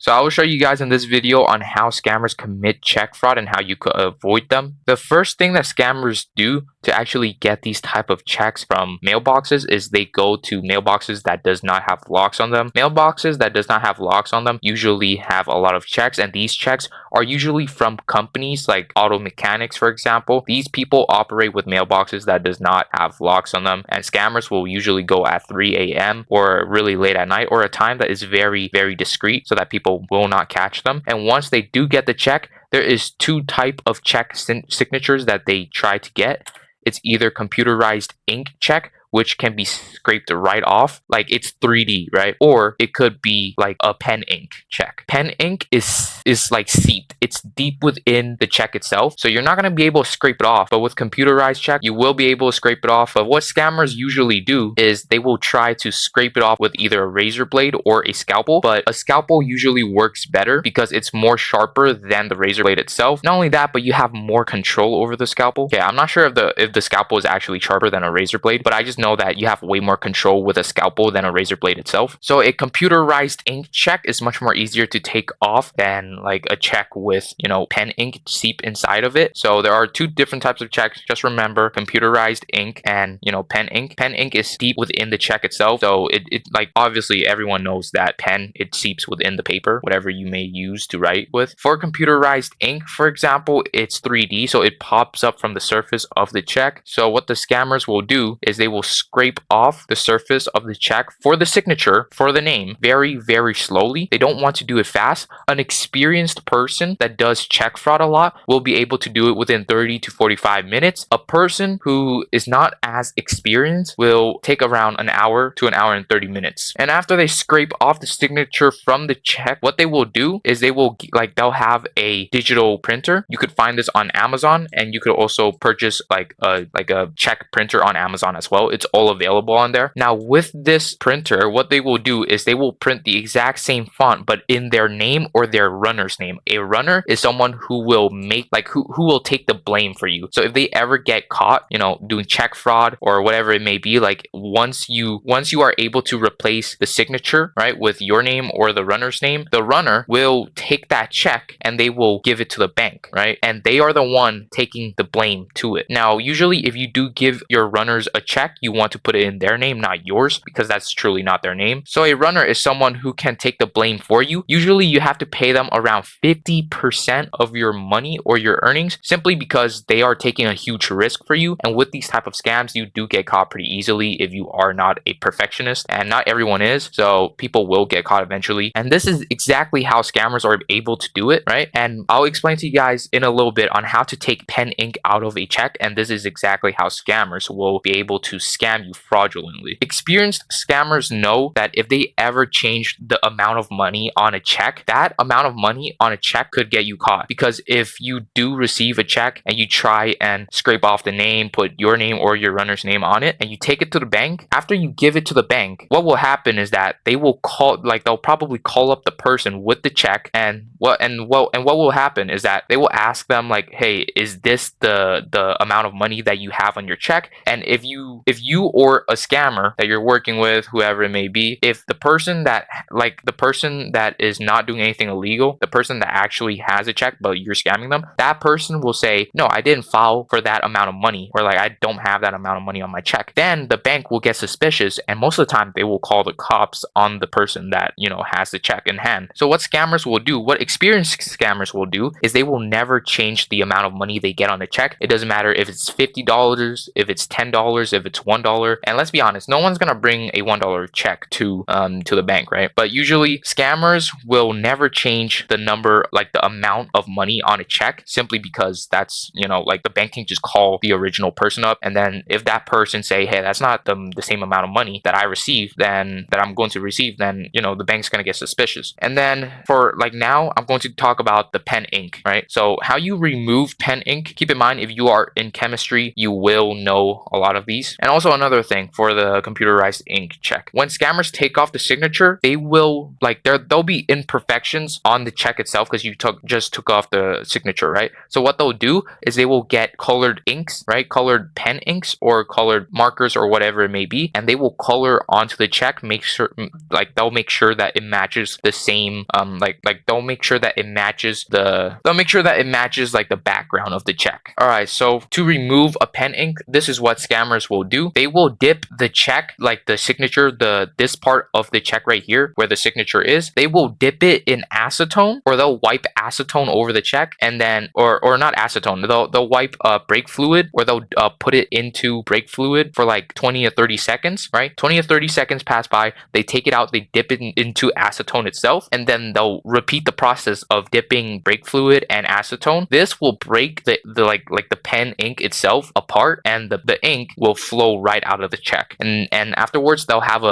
So I will show you guys in this video on how scammers commit check fraud and how you could avoid them. The first thing that scammers do to actually get these type of checks from mailboxes is they go to mailboxes that does not have locks on them. Mailboxes that does not have locks on them usually have a lot of checks, and these checks are usually from companies like auto mechanics, for example. These people operate with mailboxes that does not have locks on them, and scammers will usually go at 3 a.m. or really late at night, or a time that is very, very discreet so that people will not catch them. And once they do get the check, there is two type of check signatures that they try to get. It's either computerized ink check, which can be scraped right off, like it's 3D, right? Or it could be like a pen ink check. Pen ink is like seeped. It's deep within the check itself, so you're not going to be able to scrape it off. But with computerized check, you will be able to scrape it off. But what scammers usually do is they will try to scrape it off with either a razor blade or a scalpel. But a scalpel usually works better because it's more sharper than the razor blade itself. Not only that, but you have more control over the scalpel. Okay, I'm not sure if the scalpel is actually sharper than a razor blade, but I just know that you have way more control with a scalpel than a razor blade itself. So a computerized ink check is much more easier to take off than like a check with, pen ink seep inside of it. So there are two different types of checks. Just remember computerized ink and, pen ink. Pen ink is deep within the check itself. So it like obviously everyone knows that pen, it seeps within the paper, whatever you may use to write with. For computerized ink, for example, it's 3D, so it pops up from the surface of the check. So what the scammers will do is they will scrape off the surface of the check for the signature, for the name, very, very slowly. They don't want to do it fast. An experienced person that does check fraud a lot will be able to do it within 30 to 45 minutes. A person who is not as experienced will take around an hour to an hour and 30 minutes. And after they scrape off the signature from the check, what they will do is they'll have a digital printer. You could find this on Amazon, and you could also purchase like a check printer on Amazon as well. It's all available on there. Now with this printer, what they will do is they will print the exact same font but in their name or their runner's name. A runner is someone who will who will take the blame for you. So if they ever get caught, doing check fraud or whatever it may be, like once you are able to replace the signature, right, with your name or the runner's name, the runner will take that check and they will give it to the bank, right? And they are the one taking the blame to it. Now, usually if you do give your runners a check, you want to put it in their name, not yours, because that's truly not their name. So a runner is someone who can take the blame for you. Usually you have to pay them around 50% of your money or your earnings, simply because they are taking a huge risk for you. And with these type of scams, you do get caught pretty easily if you are not a perfectionist, and not everyone is. So people will get caught eventually. And this is exactly how scammers are able to do it, right? And I'll explain to you guys in a little bit on how to take pen ink out of a check. And this is exactly how scammers will be able to scam you fraudulently. Experienced scammers know that if they ever change the amount of money on a check, that amount of money on a check could get you caught. Because if you do receive a check and you try and scrape off the name, put your name or your runner's name on it, and you take it to the bank, after you give it to the bank, what will happen is that they will they'll probably call up the person with the check, and what will happen is that they will ask them like, hey, is this the amount of money that you have on your check? And if you or a scammer that you're working with, whoever it may be, if the person that is not doing anything illegal, the person that actually has a check but you're scamming them, that person will say, no, I didn't file for that amount of money, or like I don't have that amount of money on my check. Then the bank will get suspicious, and most of the time they will call the cops on the person that has the check in hand. So what scammers will do, what experienced scammers will do, is they will never change the amount of money they get on the check. It doesn't matter if it's $50, if it's $10, if it's $1. And let's be honest, no one's gonna bring a $1 check to the bank, right? But usually scammers will never change the number, like the amount of money on a check, simply because that's like the bank can just call the original person up, and then if that person say, hey, that's not the same amount of money that I received, then that I'm going to receive, then the bank's gonna get suspicious. And then for like now, I'm going to talk about the pen ink, right? So how you remove pen ink. Keep in mind, if you are in chemistry, you will know a lot of these. And Also, another thing for the computerized ink check. When scammers take off the signature, they will there'll be imperfections on the check itself because you just took off the signature, right? So what they'll do is they will get colored inks, right? Colored pen inks or colored markers or whatever it may be, and they will color onto the check, make sure they'll make sure that it matches the same they'll make sure that it matches the background of the check. All right, so to remove a pen ink, this is what scammers will do. They will dip the check, like the signature, this part of the check right here where the signature is, they will dip it in acetone, or they'll wipe acetone over the check, and then or not acetone, they'll wipe brake fluid, or they'll put it into brake fluid for like 20 or 30 seconds, right? 20 or 30 seconds pass by, they take it out, they dip it into acetone itself, and then they'll repeat the process of dipping brake fluid and acetone. This will break the pen ink itself apart, and the ink will flow right out of the check. And afterwards they'll have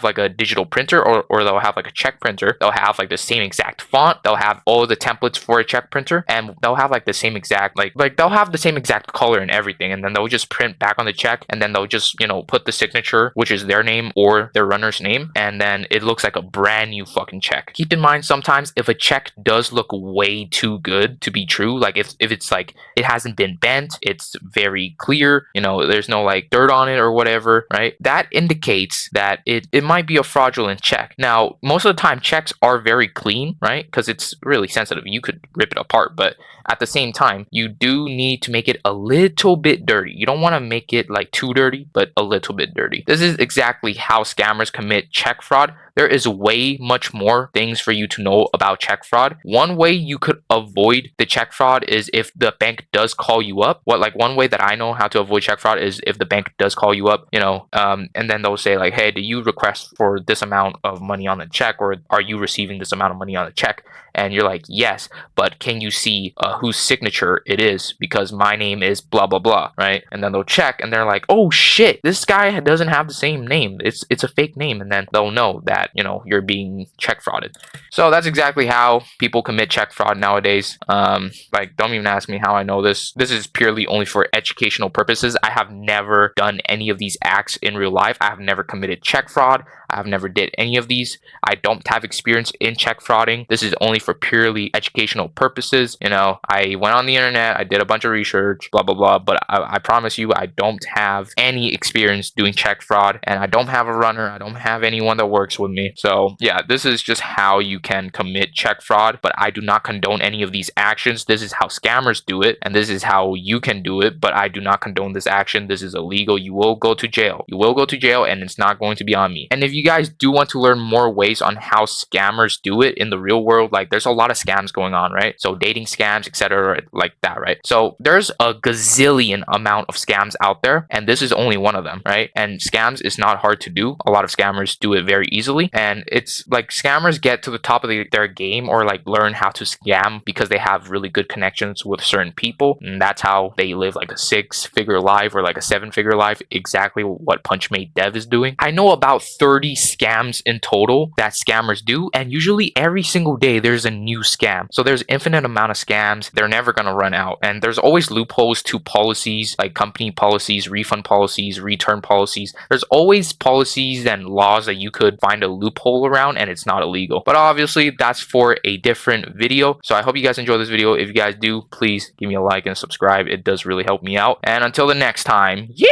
like a digital printer, or they'll have like a check printer. They'll have like the same exact font, they'll have all the templates for a check printer, and they'll have like the same exact they'll have the same exact color and everything, and then they'll just print back on the check, and then they'll just put the signature, which is their name or their runner's name, and then it looks like a brand new fucking check. Keep in mind, sometimes if a check does look way too good to be true, like if it's like it hasn't been bent, it's very clear, there's no like dirt on it or whatever, right? That indicates that it might be a fraudulent check. Now, most of the time checks are very clean, right? Because it's really sensitive. You could rip it apart, but at the same time, you do need to make it a little bit dirty. You don't want to make it like too dirty, but a little bit dirty. This is exactly how scammers commit check fraud. There is way much more things for you to know about check fraud. One way you could avoid the check fraud is if the bank does call you up. One way that I know how to avoid check fraud is if the bank does call you up, and then they'll say like, hey, do you request for this amount of money on the check, or are you receiving this amount of money on the check? And you're like, yes, but can you see whose signature it is? Because my name is blah, blah, blah, right? And then they'll check and they're like, oh shit, this guy doesn't have the same name. It's a fake name. And then they'll know that, you're being check frauded. So that's exactly how people commit check fraud nowadays. Don't even ask me how I know this. This is purely only for educational purposes. I have never done any of these acts in real life. I have never committed check fraud. I have never did any of these. I don't have experience in check frauding. This is only for purely educational purposes. I went on the internet, I did a bunch of research, blah, blah, blah, but I promise you, I don't have any experience doing check fraud, and I don't have a runner. I don't have anyone that works with me. So yeah, this is just how you can commit check fraud, but I do not condone any of these actions. This is how scammers do it, and this is how you can do it, but I do not condone this action. This is illegal. You will go to jail. You will go to jail, and it's not going to be on me. And if you guys do want to learn more ways on how scammers do it in the real world, there's a lot of scams going on, right? So dating scams, etc., like that, right? So there's a gazillion amount of scams out there, and this is only one of them, right? And scams is not hard to do. A lot of scammers do it very easily, and it's like scammers get to the top of their game, or learn how to scam because they have really good connections with certain people, and that's how they live like a 6-figure life or like a 7-figure life, exactly what Punchmade Dev is doing. I know about 30 scams in total that scammers do, and usually every single day there's a new scam. So there's infinite amount of scams. They're never going to run out, and there's always loopholes to policies, like company policies, refund policies, return policies. There's always policies and laws that you could find a loophole around, and it's not illegal. But obviously that's for a different video. So I hope you guys enjoy this video. If you guys do, please give me a like and subscribe. It does really help me out. And until the next time, yeah.